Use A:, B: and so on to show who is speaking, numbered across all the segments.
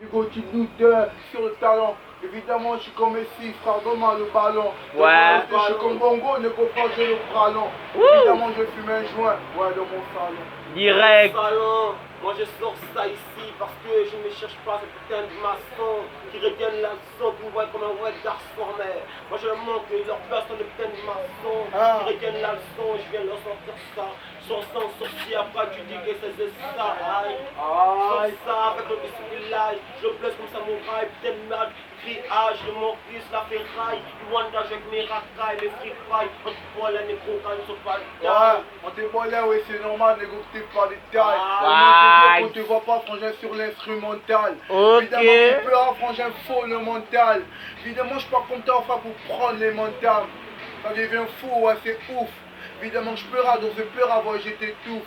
A: continue sur le talent. Évidemment, je suis comme Messi, frère, donne-moi le ballon.
B: Ouais.
A: Je suis comme Bongo, ne comprends pas le pralon. Évidemment, je fume un joint, ouais, dans mon salon.
B: Direct.
C: Salon. Moi je sors ça ici parce que je ne cherche pas ce putain de maçon qui reviennent la leçon, qui me voient comme un vrai garçon, mais moi je leur montre que leur place sont des putains de maçons qui reviennent la leçon, je viens leur sortir ça. Sans sorcier, après tu dis que c'est ça, aïe. Sors ça avec le bismillah, je blesse comme samouraï, putain de merde. Criage, le Morpheus, la ferraille, du Wanda avec mes racailles, mes free fry, on te voit la négro quand ils sont pas de taille.
A: On te voit là, ouais, c'est normal, négo, que t'es pas de taille. On te voit pas, frangin, sur l'instrumental. Évidemment, tu peux avoir, frangin, faux le mental. Évidemment, je suis pas content, enfin, pour prendre les mentales. Ça devient fou, ouais, c'est ouf. Évidemment, je peux donc je peux avoir, j'étais tout.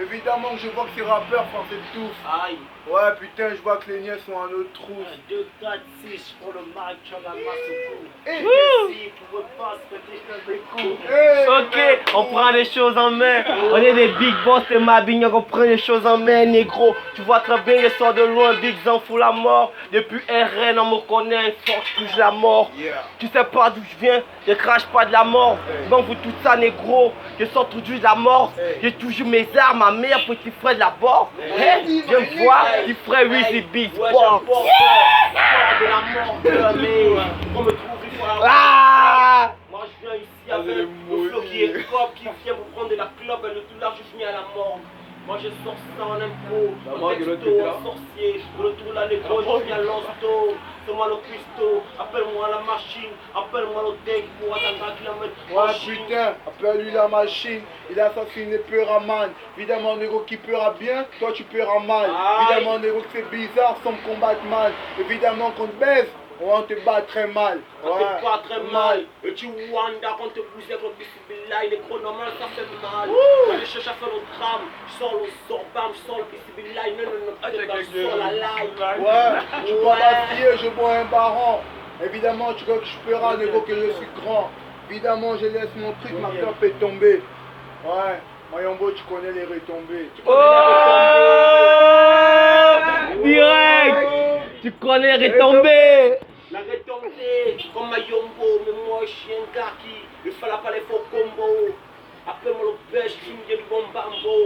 A: Évidemment que je vois que ces rappeurs font cette touffe.
C: Aïe.
A: Ouais, putain, je vois que les niais sont en autre trousse.
C: 2, 4, 6, je prends le mic, tu as la masse au cou.
A: Et
C: pouvez pas se faire des coups.
B: Ok, on prend les choses en main. On est des big boss et ma bignoc, on prend les choses en main, négro. Tu vois très bien, je sors de loin, big en fout la mort. Depuis RN, on me connaît, une force touche la mort. Tu sais pas d'où je viens, je crache pas de la mort. Bon, vous tout ça, négro, je sors tout juste de la mort. J'ai toujours mes armes, ma mère, petit frère de la bord. Viens me voir, petit frère, oui, c'est big sport.
C: De la mort, mais on me trouve, il faut la Moi je viens ici avec le flow qui est cop, qui vient vous prendre de la clope et le tout là je finis à la mort. Moi je sors ça en impro, en texto, en sorcier, le tout là les gros, je viens l'hosto. C'est moi le cuistot, appelle-moi la machine, appelle-moi le deck pour attendre un kilomètre.
A: Ouais putain, appelle-lui la machine, il assassine les pyraman. Évidemment négo qui paiera bien, toi tu paieras mal. Évidemment négo que c'est bizarre, sans me combattre mal. Évidemment qu'on te baise, on te bat très mal.
C: On te bat très mal. Et tu wanda quand te pousse avec le bisibilla, il est chronomal, ça fait mal. Quand je cherche à faire le drame, je sors le sorbam, je sors le bisibilla, je sors la live.
A: Ouais, tu peux vaciller, je bois un baron. Évidemment, tu crois que je paiera, négo que je suis grand. Évidemment, je laisse mon truc, ma clope est tombée. Ouais, Mayombo, tu connais les retombées. Tu connais les retombées.
B: Direct. Tu connais retombé.
C: La retombée, comme Mayombo, mais moi je suis un gars qui ne fallait pas les faux combos. Appelle-moi le pêche qui me vient du bon bambo.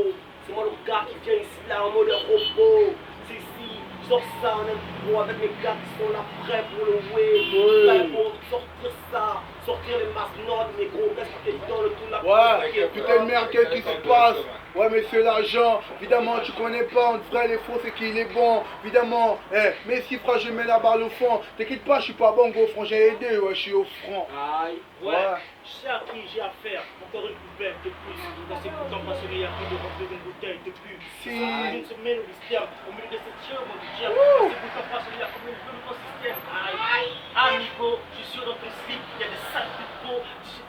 C: C'est moi le gars qui vient ici là en mode robot. C'est ici, je sors ça en impro avec mes gars qui sont là prêts pour le wave. Prêts pour sortir ça, sortir les masnottes, mes gros reste dans le tout là.
A: Ouais, putain de merde, qu'est-ce qui se passe? Ouais, monsieur l'agent, évidemment, tu connais pas, entre vrai, les faux, c'est qu'il est bon. Évidemment, mais si, frère, je mets la balle au fond. T'inquiète pas, je suis pas bon, gros, frère, j'ai aidé, ouais, je suis au front.
C: Aïe, ouais. Je sais à qui j'ai affaire, encore une poubelle de plus. Dans ces boutons passionnés, il y a plus de remplir d'une bouteille de plus.
A: Si.
C: Une semaine au mystère, au milieu de cette chèvre, du diable. Dans ces boutons passionnés, il y a comme une bonne consistance. Aïe, amigo, je suis sûr dans ton slip, il y a des sales de peau,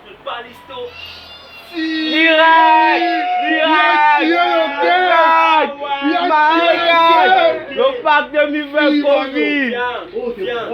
C: le balisto.
B: Direct. Le pack de mi-20 Covid.
C: Viens, viens.